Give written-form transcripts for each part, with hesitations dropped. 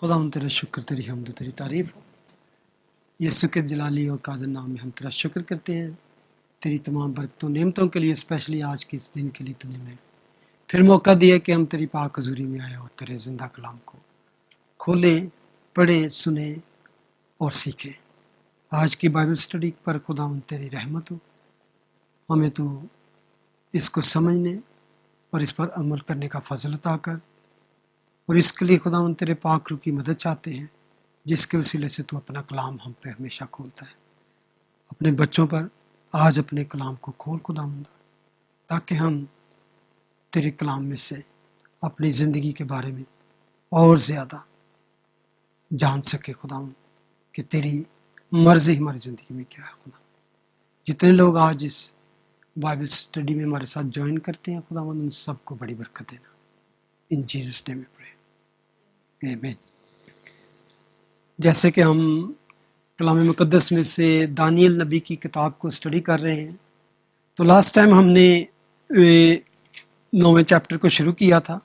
خداوند تیرا شکر، تیری حمد و تیری تعریف ہو۔ یسوع کے جلالی اور قادر نام میں ہم تیرا شکر کرتے ہیں، تیری تمام برکتوں نعمتوں کے لیے، اسپیشلی آج کے اس دن کے لیے تو نے ہمیں پھر موقع دیا کہ ہم تیری پاک حضوری میں آئے اور تیرے زندہ کلام کو کھولیں، پڑھیں، سنیں اور سیکھیں۔ آج کی بائبل سٹڈی پر خداوند تیری رحمت ہو، ہمیں تو اس کو سمجھنے اور اس پر عمل کرنے کا فضل عطا کر، اور اس کے لیے خداوند تیرے پاک روح کی مدد چاہتے ہیں، جس کے وسیلے سے تو اپنا کلام ہم پہ ہمیشہ کھولتا ہے۔ اپنے بچوں پر آج اپنے کلام کو کھول خداوند، تاکہ ہم تیرے کلام میں سے اپنی زندگی کے بارے میں اور زیادہ جان سکے خداوند، کہ تیری مرضی ہماری زندگی میں کیا ہے۔ خدا جتنے لوگ آج اس بائبل سٹڈی میں ہمارے ساتھ جوائن کرتے ہیں خداوند، ان سب کو بڑی برکت دینا۔ ان جیزس نیم وی پرے، آمین۔ جیسے کہ ہم کلام مقدس میں سے دانیل نبی کی کتاب کو اسٹڈی کر رہے ہیں، تو لاسٹ ٹائم ہم نے 9ویں چیپٹر کو شروع کیا تھا،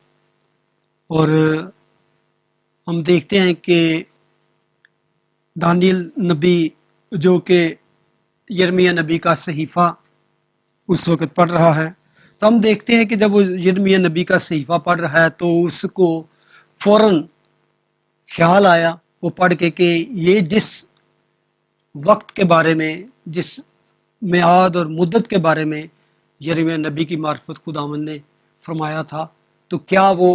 اور ہم دیکھتے ہیں کہ دانیل نبی جو کہ یرمیہ نبی کا صحیفہ اس وقت پڑھ رہا ہے، تو ہم دیکھتے ہیں کہ جب وہ یرمیہ نبی کا صحیفہ پڑھ رہا ہے تو اس کو فوراً خیال آیا وہ پڑھ کے کہ یہ جس وقت کے بارے میں، جس میعاد اور مدت کے بارے میں یرمیہ نبی کی معرفت خداوند نے فرمایا تھا، تو کیا وہ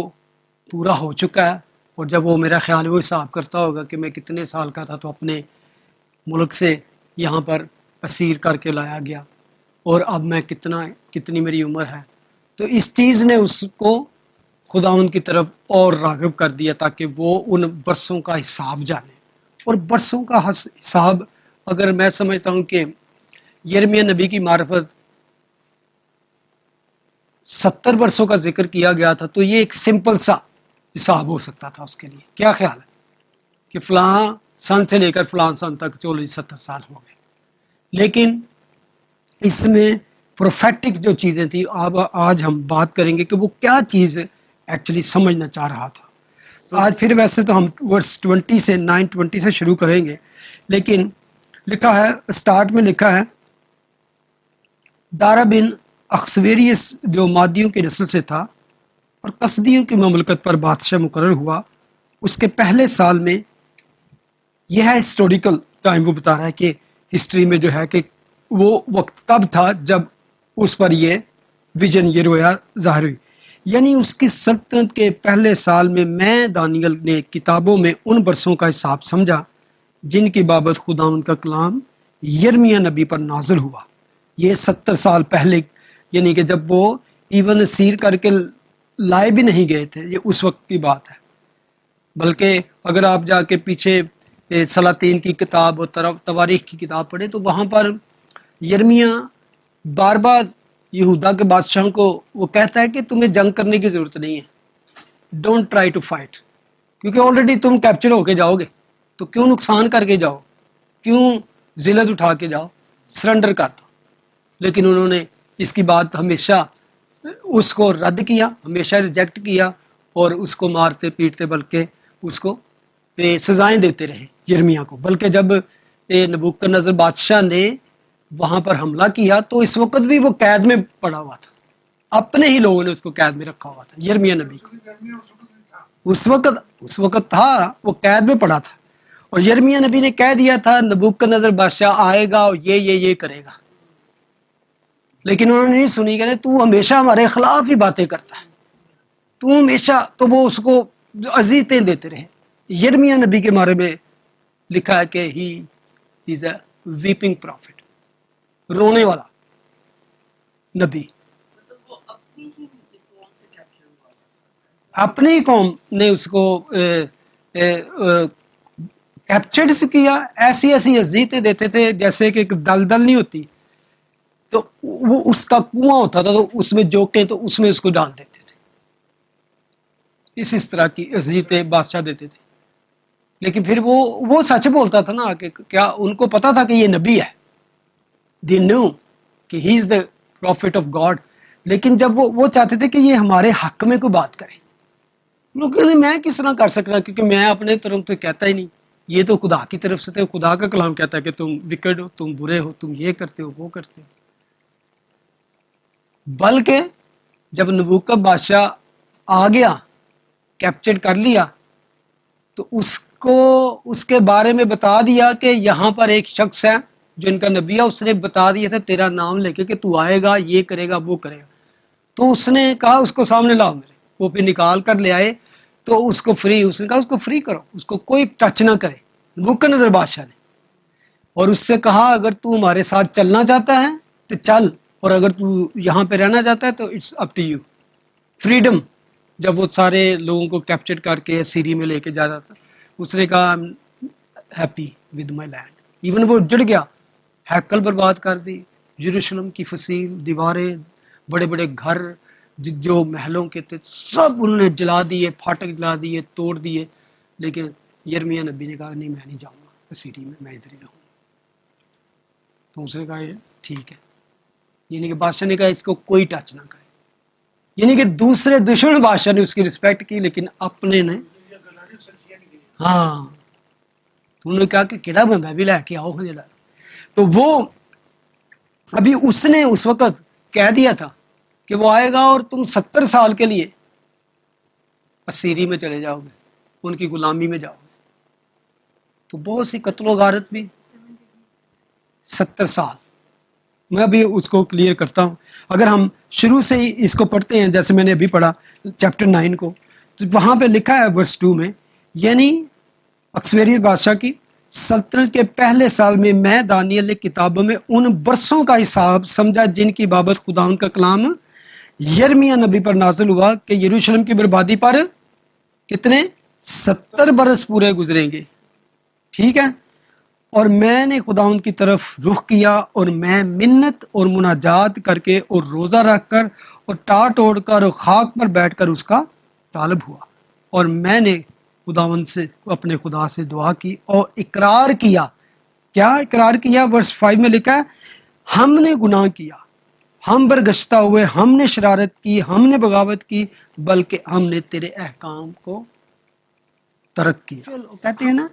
پورا ہو چکا ہے؟ اور جب وہ میرا خیال وہ حساب کرتا ہوگا کہ میں کتنے سال کا تھا تو اپنے ملک سے یہاں پر اسیر کر کے لایا گیا، اور اب میں کتنی میری عمر ہے، تو اس چیز نے اس کو خداوند کی طرف اور راغب کر دیا تاکہ وہ ان برسوں کا حساب جانے۔ اور برسوں کا حساب اگر میں سمجھتا ہوں کہ یرمیہ نبی کی معرفت 70 برسوں کا ذکر کیا گیا تھا، تو یہ ایک سمپل سا حساب ہو سکتا تھا اس کے لیے۔ کیا خیال ہے کہ فلاں سن سے لے کر فلاں سن تک 40-70 سال ہو گئے، لیکن اس میں پروفیٹک جو چیزیں تھیں، آج ہم بات کریں گے کہ وہ کیا چیز ایکچولی سمجھنا چاہ رہا تھا۔ تو آج پھر ویسے تو ہم ورس 20 سے 9:20 سے شروع کریں گے، لیکن لکھا ہے، سٹارٹ میں لکھا ہے، دارا بن اخسویریس جو مادیوں کی نسل سے تھا اور قصدیوں کی مملکت پر بادشاہ مقرر ہوا، اس کے پہلے سال میں، یہ ہے ہسٹوریکل ٹائم، وہ بتا رہا ہے کہ ہسٹری میں جو ہے کہ وہ وقت کب تھا جب اس پر یہ ویژن، یہ رویا ظاہر ہوئی، یعنی اس کی سلطنت کے پہلے سال میں دانیل نے کتابوں میں ان برسوں کا حساب سمجھا جن کی بابت خداوند کا کلام یرمیہ نبی پر نازل ہوا۔ یہ 70 سال پہلے، یعنی کہ جب وہ ایون سیر کر کے لائے بھی نہیں گئے تھے، یہ اس وقت کی بات ہے۔ بلکہ اگر آپ جا کے پیچھے سلاطین کی کتاب اور تواریخ کی کتاب پڑھیں تو وہاں پر یرمیہ بار بار یہودا کے بادشاہوں کو وہ کہتا ہے کہ تمہیں جنگ کرنے کی ضرورت نہیں ہے، ڈونٹ ٹرائی ٹو فائٹ، کیونکہ آلریڈی تم کیپچر ہو کے جاؤ گے، تو کیوں نقصان کر کے جاؤ، کیوں ذلت اٹھا کے جاؤ، سرنڈر کر دو۔ لیکن انہوں نے اس کی بات ہمیشہ اس کو رد کیا، ہمیشہ ریجیکٹ کیا، اور اس کو مارتے پیٹتے بلکہ اس کو سزائیں دیتے رہے یرمیہ کو۔ بلکہ جب نبوکدنضر بادشاہ نے وہاں پر حملہ کیا تو اس وقت بھی وہ قید میں پڑا ہوا تھا، اپنے ہی لوگوں نے اس کو قید میں رکھا ہوا تھا، یرمیہ نبی کو اس وقت تھا، وہ قید میں پڑا تھا، اور یرمیہ نبی نے کہہ دیا تھا نبوکدنضر بادشاہ آئے گا اور یہ کرے گا، لیکن انہوں نے نہیں سنی، کہ تو ہمیشہ ہمارے خلاف ہی باتیں کرتا ہے، تو ہمیشہ، تو وہ اس کو اذیتیں دیتے رہے۔ یرمیہ نبی کے بارے میں لکھا ہے کہ ہی از اے ویپنگ پروفٹ، رونے والا نبی۔ اپنی قوم نے اس کو کیپچرڈ کیا، ایسی اذیتیں دیتے تھے جیسے کہ ایک دلدل نہیں ہوتی، تو وہ اس کا کنواں ہوتا تھا تو اس میں جوکیں تو اس میں اس کو ڈال دیتے تھے، اس طرح کی اذیتیں بادشاہ دیتے تھے۔ لیکن پھر وہ سچ بولتا تھا نا، کہ کیا ان کو پتا تھا کہ یہ نبی ہے، they knew کہ he is the prophet of God، لیکن جب وہ چاہتے تھے کہ یہ ہمارے حق میں کوئی بات کرے، لوگ کہتے ہیں میں کس طرح کر سکتا کیونکہ میں اپنے طرف تو کہتا ہی نہیں، یہ تو خدا کی طرف سے تھے، خدا کا کلام کہتا ہے کہ تم وکٹ ہو، تم برے ہو، تم یہ کرتے ہو وہ کرتے ہو۔ بلکہ جب نبوکدنصر بادشاہ آ گیا، کیپچر کر لیا، تو اس کو اس کے بارے میں بتا دیا کہ یہاں پر ایک شخص ہے جو ان کا نبی ہے، اس نے بتا دیا تھا تیرا نام لے کے کہ تو آئے گا، یہ کرے گا وہ کرے گا۔ تو اس نے کہا اس کو سامنے لاؤ میرے، وہ پھر نکال کر لے آئے، تو اس کو فری، اس نے کہا اس کو فری کرو، اس کو کوئی ٹچ نہ کرے، نبوکدنصر بادشاہ نے۔ اور اس سے کہا اگر تو ہمارے ساتھ چلنا چاہتا ہے تو چل، اور اگر تو یہاں پہ رہنا چاہتا ہے تو it's up to you, freedom. جب وہ سارے لوگوں کو کیپچر کر کے سیری میں لے کے جا رہا تھا، اس نے کہا happy with my land. Even وہ جڑ گیا، ہیکل برباد کر دی، یروشلم کی فصیل، دیواریں، بڑے بڑے گھر جو محلوں کے تھے سب انہوں نے جلا دیے، پھاٹک جلا دیے، توڑ دیے۔ لیکن یرمیہ نبی نے کہا نہیں میں نہیں جاؤں گا سیری میں ادھر ہی رہوں گا۔ تو اس نے کہا ٹھیک ہے، یعنی کہ بادشاہ نے کہا اس کو کوئی ٹچ نہ کرے، یعنی کہ دوسرے دشمن بادشاہ نے اس کی رسپیکٹ کی لیکن اپنے نے ہاں، تو انہوں نے کہا کہ کیڑا بندہ بھی لے کے آؤ جڑا۔ تو وہ ابھی اس نے اس وقت کہہ دیا تھا کہ وہ آئے گا اور تم 70 سال کے لیے اسیری میں چلے جاؤ گے، ان کی غلامی میں جاؤ گے۔ تو بہت سی قتل و غارت بھی 70 سال۔ میں ابھی اس کو کلیئر کرتا ہوں۔ اگر ہم شروع سے ہی اس کو پڑھتے ہیں جیسے میں نے ابھی پڑھا چیپٹر 9 کو، تو وہاں پہ لکھا ہے ورس 2 میں، یعنی اکسویریس بادشاہ کی سلطنت کے پہلے سال میں دانیل نے کتابوں میں ان برسوں کا حساب سمجھا جن کی بابت خداوند کا کلام یرمیہ نبی پر نازل ہوا کہ یروشلم کی بربادی پر کتنے 70 برس پورے گزریں گے۔ ٹھیک ہے، اور میں نے خداوند کی طرف رخ کیا اور میں منت اور مناجات کر کے اور روزہ رکھ کر اور ٹاٹ اوڑ کر اور خاک پر بیٹھ کر اس کا طالب ہوا، اور میں نے خداوند سے اپنے خدا سے دعا کی اور اقرار کیا۔ کیا اقرار کیا؟ ورس 5 میں لکھا ہے ہم نے گناہ کیا، ہم برگشتہ ہوئے، ہم نے شرارت کی، ہم نے بغاوت کی، بلکہ ہم نے تیرے احکام کو ترک کیا۔ کہتے ہیں نا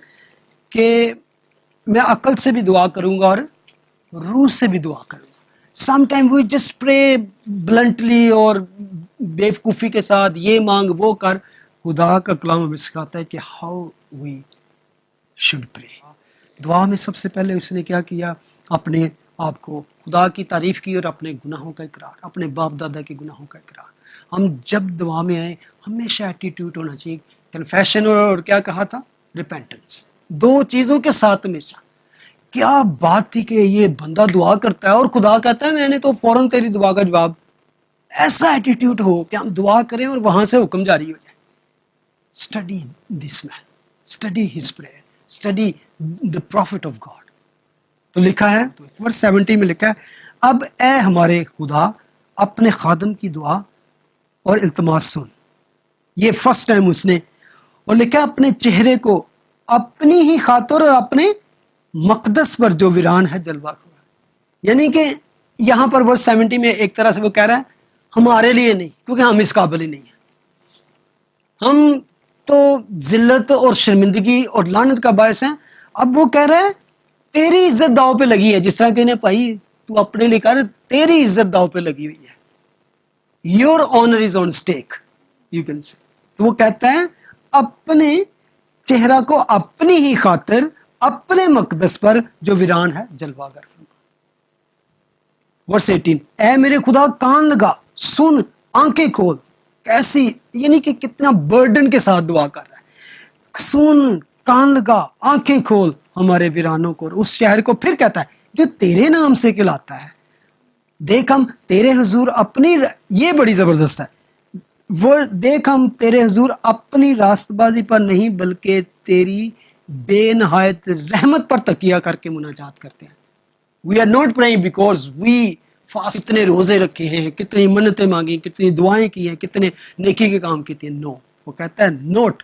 کہ میں عقل سے بھی دعا کروں گا اور روح سے بھی دعا کروں گا۔ سم ٹائم وی جسٹ پرے بلنٹلی اور بیوقوفی کے ساتھ، یہ مانگ وہ کر۔ خدا کا کلام ہمیں سکھاتا ہے کہ ہاؤ وی شوڈ پرے۔ دعا میں سب سے پہلے اس نے کیا کیا؟ اپنے آپ کو خدا کی تعریف کی اور اپنے گناہوں کا اقرار، اپنے باپ دادا کے گناہوں کا اقرار۔ ہم جب دعا میں آئیں ہمیشہ ایٹیٹیوڈ ہونا چاہیے، کنفیشن اور کیا کہا تھا؟ ریپینٹنس، دو چیزوں کے ساتھ ہمیشہ۔ کیا بات تھی کہ یہ بندہ دعا کرتا ہے اور خدا کہتا ہے میں نے تو فوراً تیری دعا کا جواب۔ ایسا ایٹیٹیوڈ ہو کہ ہم دعا کریں اور وہاں سے حکم جاری ہو جائے۔ Study this man, study his prayer, study the prophet of God. تو لکھا ہے ورس 70 میں لکھا ہے اب اے ہمارے خدا اپنے خادم کی دعا اور التماس سن۔ یہ فرسٹ ٹائم اس نے، اور لکھا ہے اپنے چہرے کو اپنی ہی خاطر اور اپنے مقدس پر جو ویران ہے جلوہ کرو۔ یعنی کہ یہاں پر ورس 70 میں ایک طرح سے وہ کہہ رہا ہے ہمارے لیے نہیں، کیونکہ ہم اس قابل ہی نہیں ہیں، ہم تو ذلت اور شرمندگی اور لعنت کا باعث ہیں۔ اب وہ کہہ رہا ہے تیری عزت داؤ پہ لگی ہے، جس طرح کہ بھائی تو اپنے لیے کہہ رہا تیری عزت داؤ پہ لگی ہوئی ہے، your owner is on stack, you can say. تو وہ کہتا ہے اپنے چہرہ کو اپنی ہی خاطر اپنے مقدس پر جو ویران ہے جلوہ گر فرما۔ ورس 18 اے میرے خدا کان لگا، سن، آنکھیں کھول۔ کیسی، یعنی کہ کتنا برڈن کے ساتھ دعا کر رہا ہے۔ سن، کان لگا، آنکھیں کھول ہمارے ویرانوں کو، اس شہر کو۔ پھر کہتا ہے جو تیرے نام سے کہلاتا ہے، دیکھ ہم تیرے حضور اپنی، یہ بڑی زبردست ہے، وہ دیکھ ہم تیرے حضور اپنی راست بازی پر نہیں بلکہ تیری بے نہایت رحمت پر تکیہ کر کے مناجات کرتے ہیں۔ We are not praying because we fast, کتنے روزے رکھے ہیں، کتنی منتیں مانگی، کتنی دعائیں کی ہیں، کتنے نیکی کے کام کیے ہیں۔ نو، وہ کہتا ہے نوٹ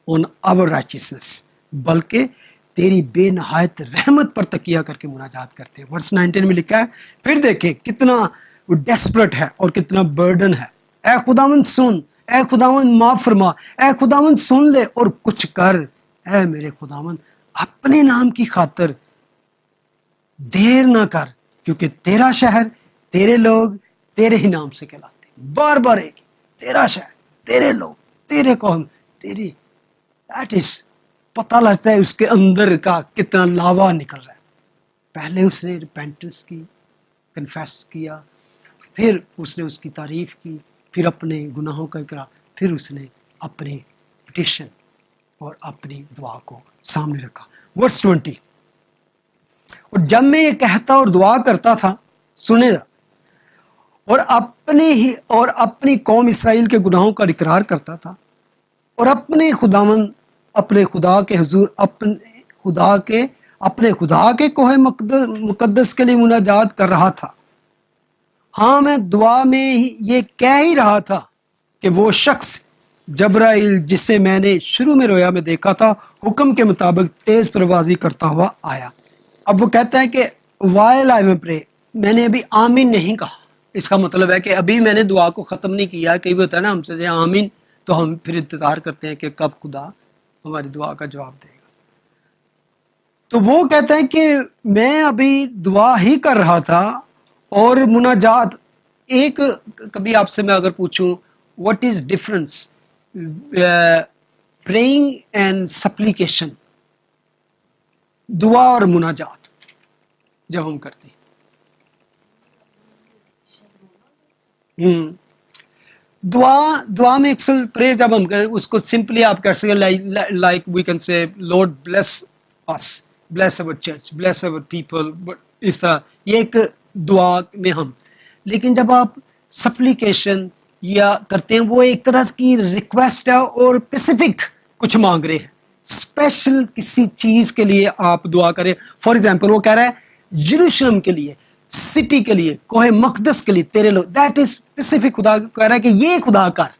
آن آور رائچیسنس، بلکہ تیری بے نہایت رحمت پر تکیہ کر کے مناجات کرتے ہیں۔ ورس 19 میں لکھا ہے پھر دیکھیں کتنا ڈیسپریٹ ہے اور کتنا برڈن ہے۔ اے خداوند سن، اے خداوند معاف فرما، اے خداوند سن لے اور کچھ کر، اے میرے خداوند اپنے نام کی خاطر دیر نہ کر، کیونکہ تیرا شہر، تیرے لوگ تیرے ہی نام سے کہلاتے ہیں۔ بار بار ایک ہی، تیرا شہر، تیرے لوگ، تیرے قوم، تیری، دیٹ از، پتہ لگتا ہے اس کے اندر کا کتنا لاوا نکل رہا ہے۔ پہلے اس نے ریپینٹنس کی، کنفیس کیا، پھر اس نے اس کی تعریف کی، پھر اپنے گناہوں کا اقرار، پھر اس نے اپنی پٹیشن اور اپنی دعا کو سامنے رکھا۔ ورس 20، اور جب میں یہ کہتا اور دعا کرتا تھا، سنے گا، اور اپنی قوم اسرائیل کے گناہوں کا اقرار کرتا تھا، اور اپنے خدا کے حضور اپنے خدا کے کوہ مقدس کے لیے مناجات کر رہا تھا۔ ہاں میں دعا میں یہ کہہ ہی رہا تھا کہ وہ شخص جبرائیل جسے میں نے شروع میں رویا میں دیکھا تھا، حکم کے مطابق تیز پروازی کرتا ہوا آیا۔ اب وہ کہتا ہے کہ while I may pray، میں نے ابھی آمین نہیں کہا۔ اس کا مطلب ہے کہ ابھی میں نے دعا کو ختم نہیں کیا۔ کئی بھی ہوتا ہے نا ہم سے آمین، تو ہم پھر انتظار کرتے ہیں کہ کب خدا ہماری دعا کا جواب دے گا۔ تو وہ کہتا ہے کہ میں ابھی دعا ہی کر رہا تھا، اور مناجات، ایک کبھی آپ سے میں اگر پوچھوں what is difference praying and supplication، دعا اور مناجات جب ہم کرتے ہیں، دعا میں اکثر پریئر جب ہم کریں اس کو سمپلی آپ کہہ سکیں like we can say lord bless us, bless our church, bless our people, اس طرح یہ ایک دعا میں ہم۔ لیکن جب آپ سپلیکیشن یا کرتے ہیں، وہ ایک طرح کی ریکویسٹ ہے اور اسپیسیفک کچھ مانگ رہے ہیں، اسپیشل کسی چیز کے لیے آپ دعا کریں۔ فار ایگزامپل وہ کہہ رہا ہے یروشلم کے لیے، سٹی کے لیے، کوہ مقدس کے لیے، تیرے لوگ، دیٹ از اسپیسیفک، خدا کہہ رہا ہے کہ یہ خدا کر۔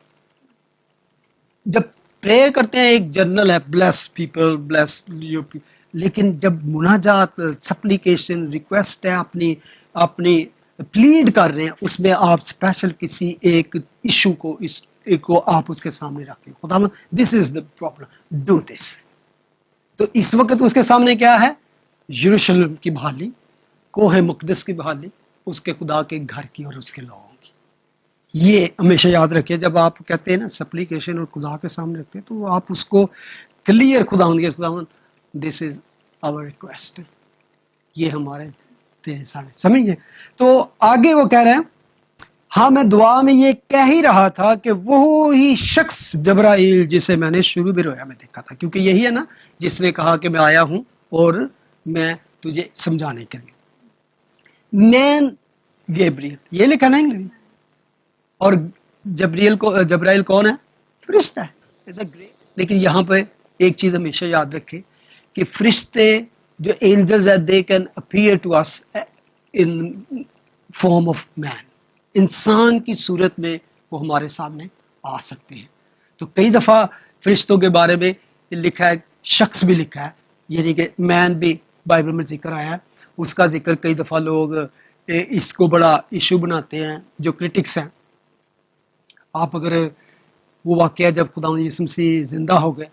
جب پریئر کرتے ہیں ایک جنرل ہے، bless people, bless your people, لیکن جب مناجات، سپلیکیشن، ریکویسٹ ہے، اپنی پلیڈ کر رہے ہیں، اس میں آپ اسپیشل کسی ایک ایشو کو آپ اس کے سامنے رکھیں، خدا دس از دا پرابلم، ڈو دس۔ تو اس وقت اس کے سامنے کیا ہے؟ یروشلم کی بحالی، کوہ مقدس کی بحالی، اس کے خدا کے گھر کی اور اس کے لوگوں کی۔ یہ ہمیشہ یاد رکھیں، جب آپ کہتے ہیں نا سپلیکیشن اور خدا کے سامنے رکھتے ہیں، تو آپ اس کو کلیئر خداوند دس از آور ریکویسٹ، یہ ہمارے تیرے سامنے، سمجھ گئے؟ تو آگے وہ کہہ رہے ہیں، ہاں میں دعا میں یہ کہہ ہی رہا تھا کہ وہی شخص جبرائیل جسے میں نے شروع میں رویا میں دیکھا تھا، کیونکہ یہی ہے نا جس نے کہا کہ میں آیا ہوں اور میں تجھے سمجھانے کے لیے، مین گیبریل، یہ لکھا نا انگلش، اور جبرائیل کون ہے؟ فرشتہ ہے۔ لیکن یہاں پہ ایک چیز ہمیشہ یاد رکھے کہ فرشتے جو اینجلز ہیں، they can appear to us in form of man, انسان کی صورت میں وہ ہمارے سامنے آ سکتے ہیں۔ تو کئی دفعہ فرشتوں کے بارے میں لکھا ہے، شخص بھی لکھا ہے، یعنی کہ مین بھی بائبل میں ذکر آیا ہے، اس کا ذکر کئی دفعہ لوگ اس کو بڑا ایشو بناتے ہیں، جو کرٹکس ہیں۔ آپ اگر وہ واقعہ جب خدا یسوع مسیح زندہ ہو گئے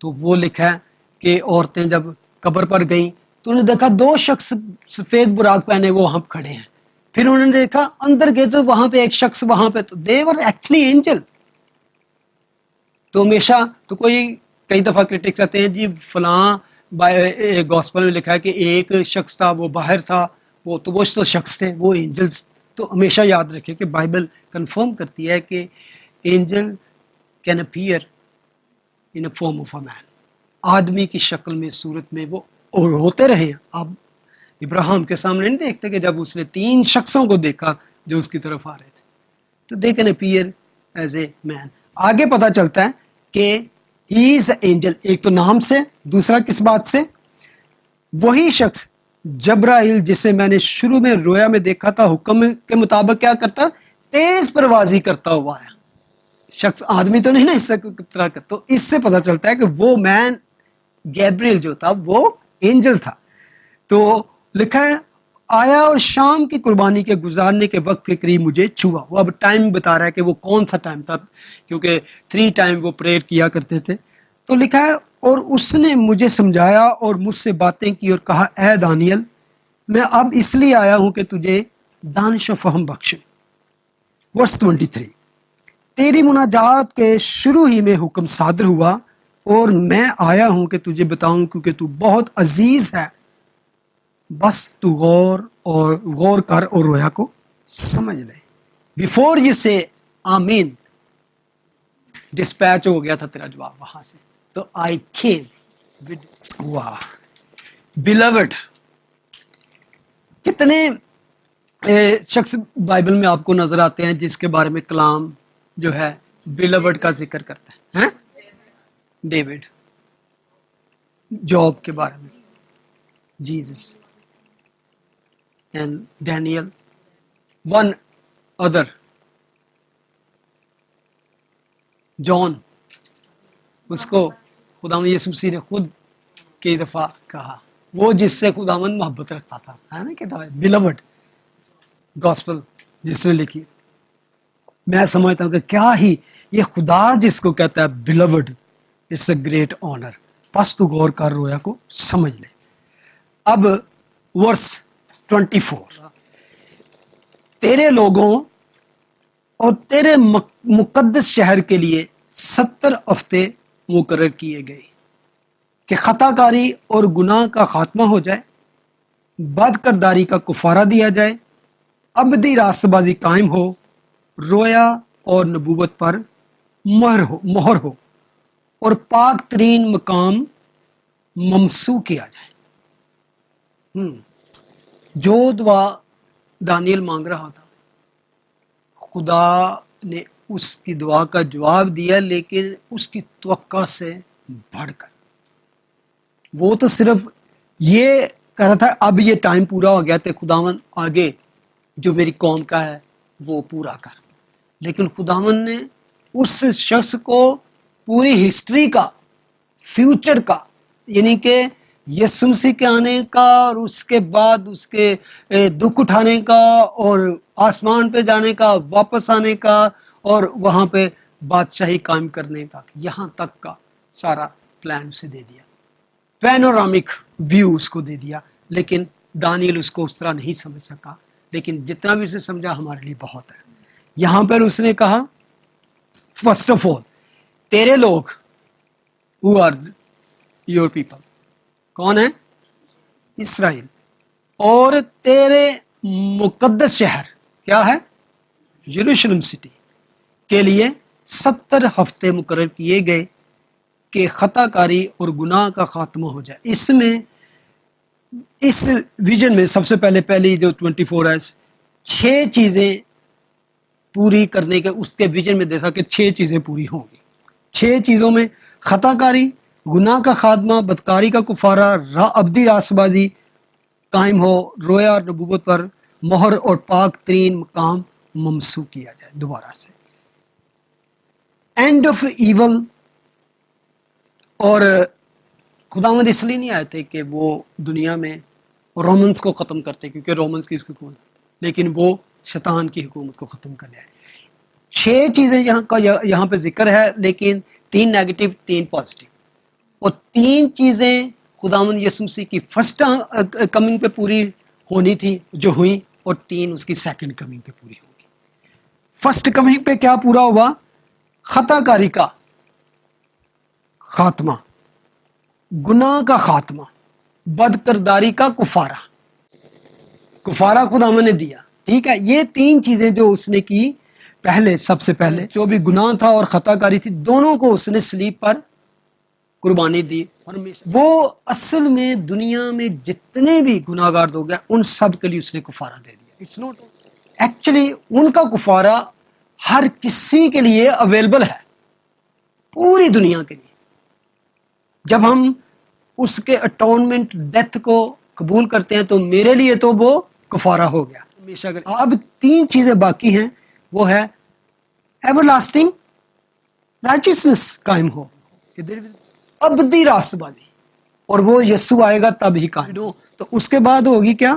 تو وہ لکھا ہے کہ عورتیں جب قبر پر گئیں تو انہوں نے دیکھا 2 شخص سفید براق پہنے وہ وہاں کھڑے ہیں، پھر انہوں نے دیکھا اندر گئے تو وہاں پہ ایک شخص وہاں پہ، تو دے ور ایکچولی اینجل۔ تو ہمیشہ تو کئی دفعہ کرٹک کہتے ہیں جی فلاں گاسپل میں لکھا ہے کہ ایک شخص تھا وہ باہر تھا، وہ تو شخص تھے، وہ اینجلز۔ تو ہمیشہ یاد رکھیں کہ بائبل کنفرم کرتی ہے کہ angel can appear in a form of a man, آدمی کی شکل میں، صورت میں وہ اور ہوتے رہے ہیں۔ آپ ابراہیم کے سامنے نہیں دیکھتے کہ جب اس نے 3 شخصوں کو دیکھا جو اس کی طرف آ رہے تھے، تو they can appear as a man. آگے پتہ چلتا ہے کہ ہی از اے اینجل، ایک تو نام سے، دوسرا کس بات سے؟ وہی شخص جبرائیل جسے میں نے شروع میں رویا میں دیکھا تھا، حکم کے مطابق کیا کرتا؟ تیز پروازی کرتا ہوا آیا۔ شخص آدمی تو نہیں نا اس طرح کا، تو اس سے پتہ چلتا ہے کہ وہ مین گیبریل جو تھا وہ اینجل تھا۔ تو لکھا ہے آیا اور شام کی قربانی کے گزارنے کے وقت کے قریب مجھے چھوا. وہ اب ٹائم بتا رہا ہے کہ وہ کون سا ٹائم تھا، کیونکہ 3 ٹائم وہ پریئر کیا کرتے تھے. تو لکھا ہے اور اس نے مجھے سمجھایا اور مجھ سے باتیں کی اور کہا اے دانیل میں اب اس لیے آیا ہوں کہ تجھے دانش و فہم بخشے. ورس 23 تیری مناجات کے شروع ہی میں حکم صادر ہوا اور میں آیا ہوں کہ تجھے بتاؤں کیونکہ تو بہت عزیز ہے. بس تو غور کر اور رویا کو سمجھ لے. بیفور یو سے آمین ڈسپیچ ہو گیا تھا تیرا جواب وہاں سے. تو آئی کیم واہ بیلوڈ. کتنے شخص بائبل میں آپ کو نظر آتے ہیں جس کے بارے میں کلام جو ہے بیلوڈ کا ذکر کرتا ہے ہیں؟ ڈیوڈ، جاب کے بارے میں Jesus and Daniel. One other John, اس کو خداوند یسوع مسیح نے خود کئی دفعہ کہا، وہ جس سے خداوند محبت رکھتا تھا، ہے نا کہ بیلوڈ گاسپل جس نے لکھی. میں سمجھتا ہوں کہ کیا ہی یہ خدا جس کو کہتا ہے بیلوڈ، اٹس اے گریٹ آنر. بس تو غور کر رویا کو سمجھ لے. اب ورس 24 تیرے لوگوں اور تیرے مقدس شہر کے لیے 70 ہفتے مقرر کیے گئے کہ خطا کاری اور گناہ کا خاتمہ ہو جائے، بد کرداری کا کفارہ دیا جائے، ابدی راست بازی قائم ہو، رویا اور نبوت پر مہر ہو اور پاک ترین مقام ممسو کیا جائے. جو دعا دانیل مانگ رہا تھا خدا نے اس کی دعا کا جواب دیا، لیکن اس کی توقع سے بڑھ کر. وہ تو صرف یہ کہہ رہا تھا اب یہ ٹائم پورا ہو گیا تو خداوند آگے جو میری قوم کا ہے وہ پورا کر. لیکن خداوند نے اس شخص کو پوری ہسٹری کا، فیوچر کا، یعنی کہ یسوع مسیح کے آنے کا اور اس کے بعد اس کے دکھ اٹھانے کا اور آسمان پہ جانے کا، واپس آنے کا اور وہاں پہ بادشاہی قائم کرنے کا، یہاں تک کا سارا پلان اسے دے دیا، پینورامک ویو اس کو دے دیا. لیکن دانیل اس کو اس طرح نہیں سمجھ سکا، لیکن جتنا بھی اسے سمجھا ہمارے لیے بہت ہے. یہاں پر اس نے کہا فرسٹ آف آل تیرے لوگ who are your people، کون ہے؟ اسرائیل، اور تیرے مقدس شہر کیا ہے؟ یروشلم سٹی کے لیے 70 ہفتے مقرر کیے گئے کہ خطا کاری اور گناہ کا خاتمہ ہو جائے. اس میں اس ویژن میں سب سے پہلی جو 24 ہے 6 چیزیں پوری کرنے کے اس کے ویژن میں دیکھا کہ 6 چیزیں پوری ہوں گی. 6 چیزوں میں خطا کاری، گناہ کا خاتمہ، بدکاری کا کفارہ، ابدی راست بازی قائم ہو، رویا اور نبوت پر مہر اور پاک ترین مقام ممسو کیا جائے. دوبارہ سے اینڈ آف ایول. اور خداوند اس لیے نہیں آئے تھے کہ وہ دنیا میں رومنس کو ختم کرتے، کیونکہ رومنس کی حکومت، لیکن وہ شیطان کی حکومت کو ختم کر لیا. 6 چیزیں یہاں پہ ذکر ہے، لیکن 3 نیگیٹو 3 پازیٹیو، اور 3 چیزیں خداوند یسوع مسیح کی فرسٹ کمنگ پہ پوری ہونی تھی جو ہوئی، اور 3 اس کی سیکنڈ کمنگ پہ پوری ہوگی. فرسٹ کمنگ پہ کیا پورا ہوا؟ خطا کاری کا خاتمہ، گناہ کا خاتمہ، بد کرداری کا کفارہ خداوند نے دیا. ٹھیک ہے، یہ 3 چیزیں جو اس نے کی، پہلے سب سے پہلے جو بھی گناہ تھا اور خطا کاری تھی، دونوں کو اس نے صلیب پر قربانی دی. اور وہ اصل میں دنیا میں جتنے بھی گناہ گار لوگ ہیں ان سب کے لیے اس نے کفارہ دے دیا. اٹس نوٹ ایکچولی ان کا کفارہ ہر کسی کے لیے اویلیبل ہے، پوری دنیا کے لیے. جب ہم اس کے اٹونمنٹ ڈیتھ کو قبول کرتے ہیں تو میرے لیے تو وہ کفارہ ہو گیا ہمیشہ. اب 3 چیزیں باقی ہیں، وہ ہے ایور لاسٹنگ رائچسنس قائم ہو، ابدی راست بازی، اور وہ یسوع آئے گا تب ہی قائم ہو. تو اس کے بعد ہوگی کیا؟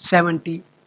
70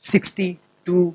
62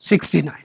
69।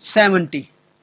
70।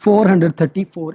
434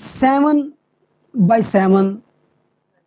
7/7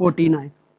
49,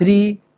3,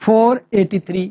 483